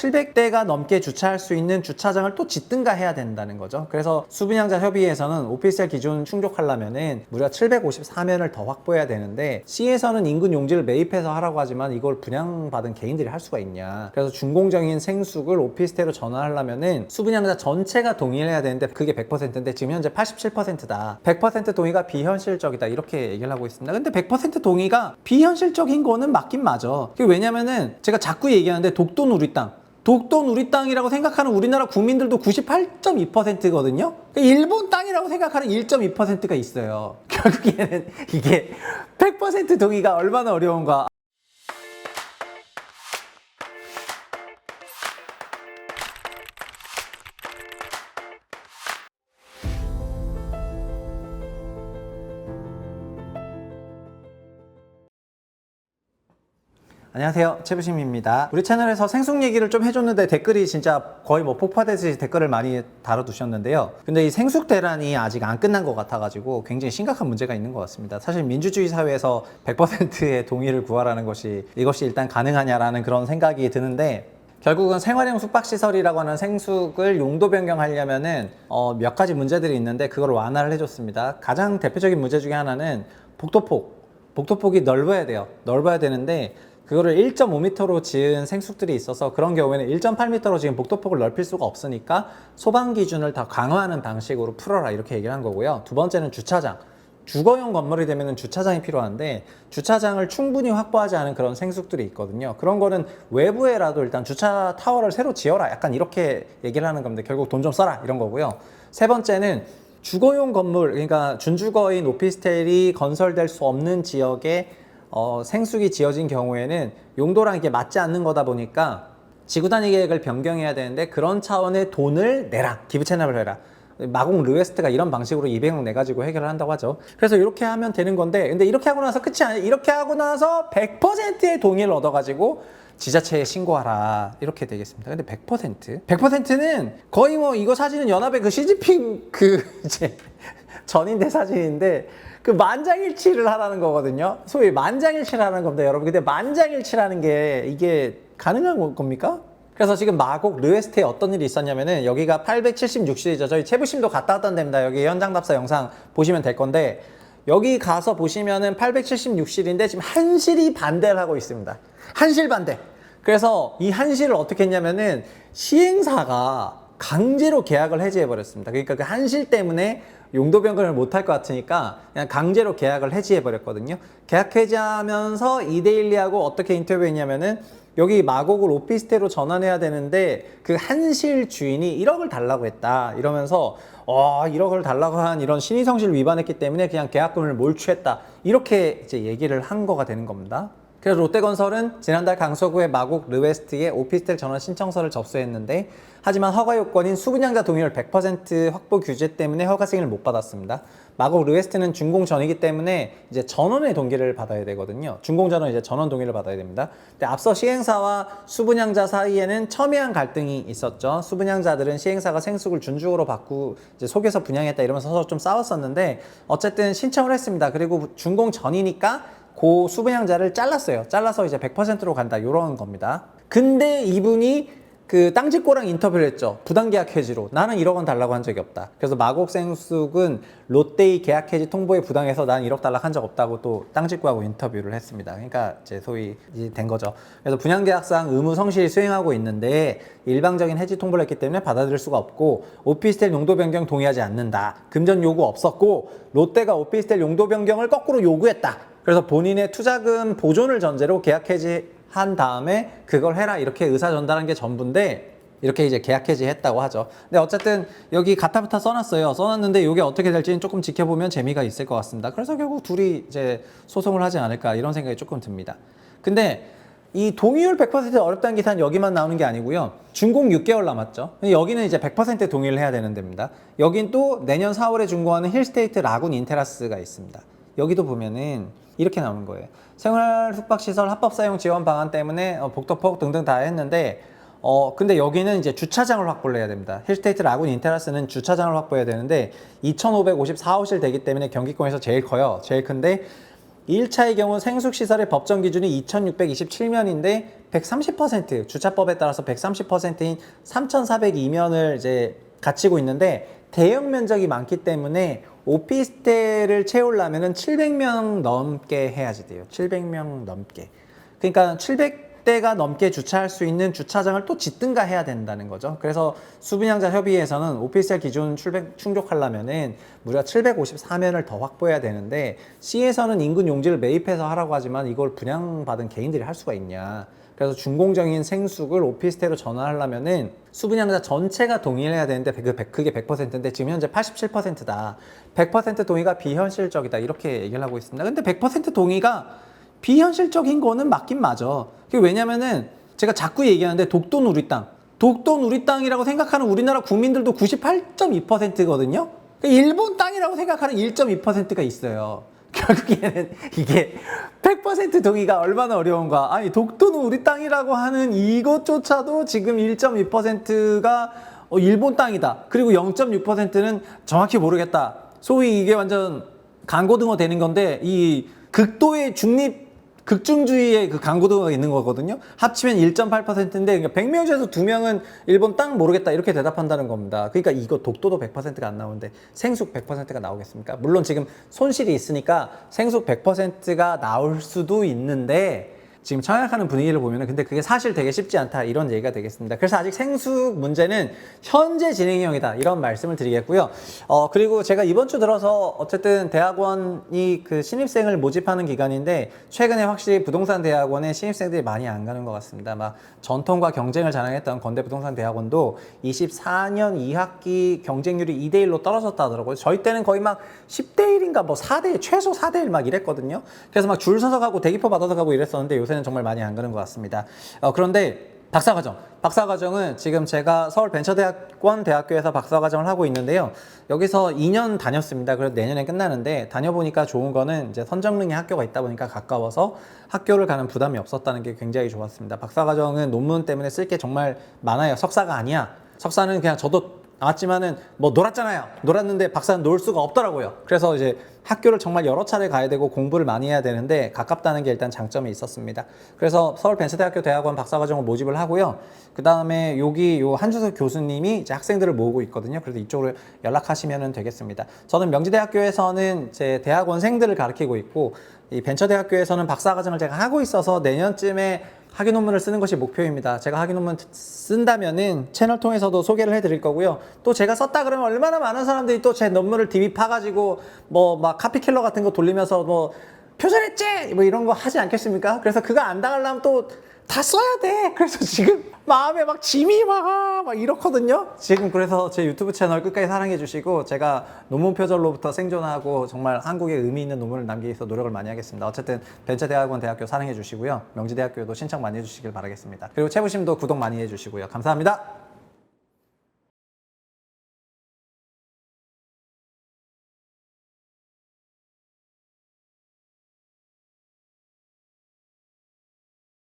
700대가 넘게 주차할 수 있는 주차장을 또 짓든가 해야 된다는 거죠. 그래서 수분양자 협의회에서는 오피스텔 기준 충족하려면은 무려 754면을 더 확보해야 되는데 시에서는 인근 용지를 매입해서 하라고 하지만 이걸 분양받은 개인들이 할 수가 있냐. 그래서 준공적인 생숙을 오피스텔로 전환하려면은 수분양자 전체가 동의해야 되는데 그게 100%인데 지금 현재 87%다. 100% 동의가 비현실적이다. 이렇게 얘기를 하고 있습니다. 근데 100% 동의가 비현실적인 거는 맞긴 맞아. 왜냐면은 제가 자꾸 얘기하는데 독도는 우리 땅. 독도는 우리 땅이라고 생각하는 우리나라 국민들도 98.2%거든요. 일본 땅이라고 생각하는 1.2%가 있어요. 결국에는 이게 100% 동의가 얼마나 어려운가. 안녕하세요, 최부심입니다. 우리 채널에서 생숙 얘기를 좀 해줬는데 댓글이 진짜 거의 뭐 폭파되듯이 댓글을 많이 달아두셨는데요. 근데 이 생숙 대란이 아직 안 끝난 것 같아가지고 굉장히 심각한 문제가 있는 것 같습니다. 사실 민주주의 사회에서 100%의 동의를 구하라는 것이 이것이 일단 가능하냐라는 그런 생각이 드는데, 결국은 생활형 숙박시설이라고 하는 생숙을 용도 변경하려면은 몇 가지 문제들이 있는데 그걸 완화를 해줬습니다. 가장 대표적인 문제 중에 하나는 복도폭이 넓어야 돼요. 넓어야 되는데 그거를 1.5m로 지은 생숙들이 있어서 그런 경우에는 1.8m로 지금 복도폭을 넓힐 수가 없으니까 소방 기준을 다 강화하는 방식으로 풀어라, 이렇게 얘기를 한 거고요. 두 번째는 주차장. 주거용 건물이 되면 주차장이 필요한데 주차장을 충분히 확보하지 않은 그런 생숙들이 있거든요. 그런 거는 외부에라도 일단 주차 타워를 새로 지어라, 약간 이렇게 얘기를 하는 건데 결국 돈 좀 써라, 이런 거고요. 세 번째는 주거용 건물, 그러니까 준주거인 오피스텔이 건설될 수 없는 지역에 생숙이 지어진 경우에는 용도랑 이게 맞지 않는 거다 보니까 지구단위 계획을 변경해야 되는데 그런 차원의 돈을 내라, 기부 체납을 해라. 마곡 르웨스트가 이런 방식으로 200억 내가지고 해결을 한다고 하죠. 그래서 이렇게 하면 되는 건데, 근데 이렇게 하고 나서 끝이 아니에요. 이렇게 하고 나서 100%의 동의를 얻어가지고 지자체에 신고하라, 이렇게 되겠습니다. 근데 100%는 거의 뭐 이거 사진은 연합의 그 시진핑 이제 전인대 사진인데 그 만장일치를 하라는 거거든요. 소위 만장일치를 하는 겁니다, 여러분. 근데 만장일치라는 게 이게 가능한 겁니까? 그래서 지금 마곡 르웨스트에 어떤 일이 있었냐면은 여기가 876실이죠. 저희 최부심도 갔다 왔던 데입니다. 여기 현장 답사 영상 보시면 될 건데 여기 가서 보시면은 876실인데 지금 한실이 반대를 하고 있습니다. 한실 반대. 그래서 이 한실을 어떻게 했냐면은 시행사가 강제로 계약을 해지해 버렸습니다. 그러니까 그 한실 때문에 용도 변경을 못할 것 같으니까 그냥 강제로 계약을 해지해 버렸거든요. 계약 해지하면서 2대1리하고 어떻게 인터뷰했냐면은 여기 마곡을 오피스텔로 전환해야 되는데 그 한실 주인이 1억을 달라고 했다, 이러면서 1억을 달라고 한 이런 신의성실 위반했기 때문에 그냥 계약금을 몰취했다, 이렇게 이제 얘기를 한 거가 되는 겁니다. 그래서 롯데건설은 지난달 강서구의 마곡 르웨스트에 오피스텔 전환 신청서를 접수했는데 하지만 허가 요건인 수분양자 동의율 100% 확보 규제 때문에 허가 승인을 못 받았습니다. 마곡 르웨스트는 준공 전이기 때문에 이제 전원의 동기를 받아야 되거든요. 준공 전은 이제 전원 동의를 받아야 됩니다. 근데 앞서 시행사와 수분양자 사이에는 첨예한 갈등이 있었죠. 수분양자들은 시행사가 생숙을 준주거로 이제 속여서 분양했다 이러면서 서로 좀 싸웠었는데 어쨌든 신청을 했습니다. 그리고 준공 전이니까 그 수분양자를 잘라서 이제 100%로 간다, 이런 겁니다. 근데 이분이 그 땅짓고랑 인터뷰를 했죠. 부당계약 해지로. 나는 1억 원 달라고 한 적이 없다. 그래서 마곡 생숙은 롯데의 계약 해지 통보에 부당해서 난 1억 달라고 한 적 없다고 또 땅짓고하고 인터뷰를 했습니다. 그러니까 이제 소위 된 거죠. 그래서 분양계약상 의무 성실히 수행하고 있는데 일방적인 해지 통보를 했기 때문에 받아들일 수가 없고 오피스텔 용도 변경 동의하지 않는다. 금전 요구 없었고 롯데가 오피스텔 용도 변경을 거꾸로 요구했다. 그래서 본인의 투자금 보존을 전제로 계약 해지한 다음에 그걸 해라, 이렇게 의사 전달한 게 전부인데 이렇게 이제 계약 해지했다고 하죠. 근데 어쨌든 여기 가타부타 써놨어요. 써놨는데 이게 어떻게 될지는 조금 지켜보면 재미가 있을 것 같습니다. 그래서 결국 둘이 이제 소송을 하지 않을까, 이런 생각이 조금 듭니다. 근데 이 동의율 100% 어렵다는 기사는 여기만 나오는 게 아니고요. 준공 6개월 남았죠. 여기는 이제 100% 동의를 해야 되는 데입니다. 여긴 또 내년 4월에 준공하는 힐스테이트 라군 인테라스가 있습니다. 여기도 보면은 이렇게 나오는 거예요. 생활 숙박시설 합법 사용 지원 방안 때문에 복도폭 등등 다 했는데 근데 여기는 이제 주차장을 확보를 해야 됩니다. 힐스테이트 라군 인테라스는 주차장을 확보해야 되는데 2,554호실 되기 때문에 경기권에서 제일 커요. 제일 큰데 1차의 경우 생숙시설의 법정 기준이 2627면인데 130% 주차법에 따라서 130%인 3402면을 이제 갖추고 있는데 대형 면적이 많기 때문에 오피스텔을 채우려면은 700명 넘게 해야지 돼요. 700명 넘게. 그러니까 700대가 넘게 주차할 수 있는 주차장을 또 짓든가 해야 된다는 거죠. 그래서 수분양자 협의회에서는 오피스텔 기준 충족하려면은 무려 754면을 더 확보해야 되는데 시에서는 인근 용지를 매입해서 하라고 하지만 이걸 분양받은 개인들이 할 수가 있냐. 그래서 준공적인 생숙을 오피스텔로 전환하려면은 수분양자 전체가 동의해야 되는데 그게 100%인데 지금 현재 87%다. 100% 동의가 비현실적이다. 이렇게 얘기를 하고 있습니다. 근데 100% 동의가 비현실적인 거는 맞긴 맞아. 왜냐면은 제가 자꾸 얘기하는데 독도 누리 땅이라고 생각하는 우리나라 국민들도 98.2%거든요. 일본 땅이라고 생각하는 1.2%가 있어요. 결국에는 이게 100% 동의가 얼마나 어려운가. 아니 독도는 우리 땅이라고 하는 이것조차도 지금 1.2%가 일본 땅이다. 그리고 0.6%는 정확히 모르겠다. 소위 이게 완전 강고등어 되는 건데 이 극도의 극중주의의 그 강고등어가 있는 거거든요. 합치면 1.8%인데 그러니까 100명 중에서 2명은 일본 땅 모르겠다 이렇게 대답한다는 겁니다. 그러니까 이거 독도도 100%가 안 나오는데 생숙 100%가 나오겠습니까? 물론 지금 손실이 있으니까 생숙 100%가 나올 수도 있는데 지금 청약하는 분위기를 보면은 근데 그게 사실 되게 쉽지 않다 이런 얘기가 되겠습니다. 그래서 아직 생숙 문제는 현재 진행형이다 이런 말씀을 드리겠고요. 그리고 제가 이번 주 들어서 어쨌든 대학원이 그 신입생을 모집하는 기간인데 최근에 확실히 부동산 대학원에 신입생들이 많이 안 가는 것 같습니다. 막 전통과 경쟁을 자랑했던 건대 부동산 대학원도 24년 2학기 경쟁률이 2대1로 떨어졌다 하더라고요. 저희 때는 거의 막 10대1인가 뭐 4대1 최소 4대1 막 이랬거든요. 그래서 막 줄 서서 가고 대기표 받아서 가고 이랬었는데 요새는 정말 많이 안 가는 것 같습니다. 그런데 박사과정은 지금 제가 서울벤처대학원 대학교에서 박사과정을 하고 있는데요. 여기서 2년 다녔습니다. 그래서 내년에 끝나는데 다녀보니까 좋은 거는 이제 선정능의 학교가 있다 보니까 가까워서 학교를 가는 부담이 없었다는 게 굉장히 좋았습니다. 박사과정은 논문 때문에 쓸 게 정말 많아요. 석사가 아니야. 석사는 그냥 저도 나왔지만은 뭐 놀았잖아요. 놀았는데 박사는 놀 수가 없더라고요. 그래서 이제 학교를 정말 여러 차례 가야 되고 공부를 많이 해야 되는데 가깝다는 게 일단 장점이 있었습니다. 그래서 서울벤처대학교 대학원 박사과정을 모집을 하고요. 그 다음에 여기 한주석 교수님이 이제 학생들을 모으고 있거든요. 그래서 이쪽으로 연락하시면 되겠습니다. 저는 명지대학교에서는 제 대학원생들을 가르치고 있고 이 벤처대학교에서는 박사과정을 제가 하고 있어서 내년쯤에 학위 논문을 쓰는 것이 목표입니다. 제가 학위 논문 쓴다면은 채널 통해서도 소개를 해드릴 거고요. 또 제가 썼다 그러면 얼마나 많은 사람들이 또 제 논문을 DB 파가지고 뭐 막 카피킬러 같은 거 돌리면서 뭐 표절했지! 뭐 이런 거 하지 않겠습니까? 그래서 그거 안 당하려면 또 다 써야 돼. 그래서 지금 마음에 막 짐이 막 이렇거든요. 지금 그래서 제 유튜브 채널 끝까지 사랑해 주시고 제가 논문 표절로부터 생존하고 정말 한국에 의미 있는 논문을 남기기 위해서 노력을 많이 하겠습니다. 어쨌든 벤처대학원 대학교 사랑해 주시고요. 명지대학교도 신청 많이 해주시길 바라겠습니다. 그리고 채부심도 구독 많이 해주시고요. 감사합니다.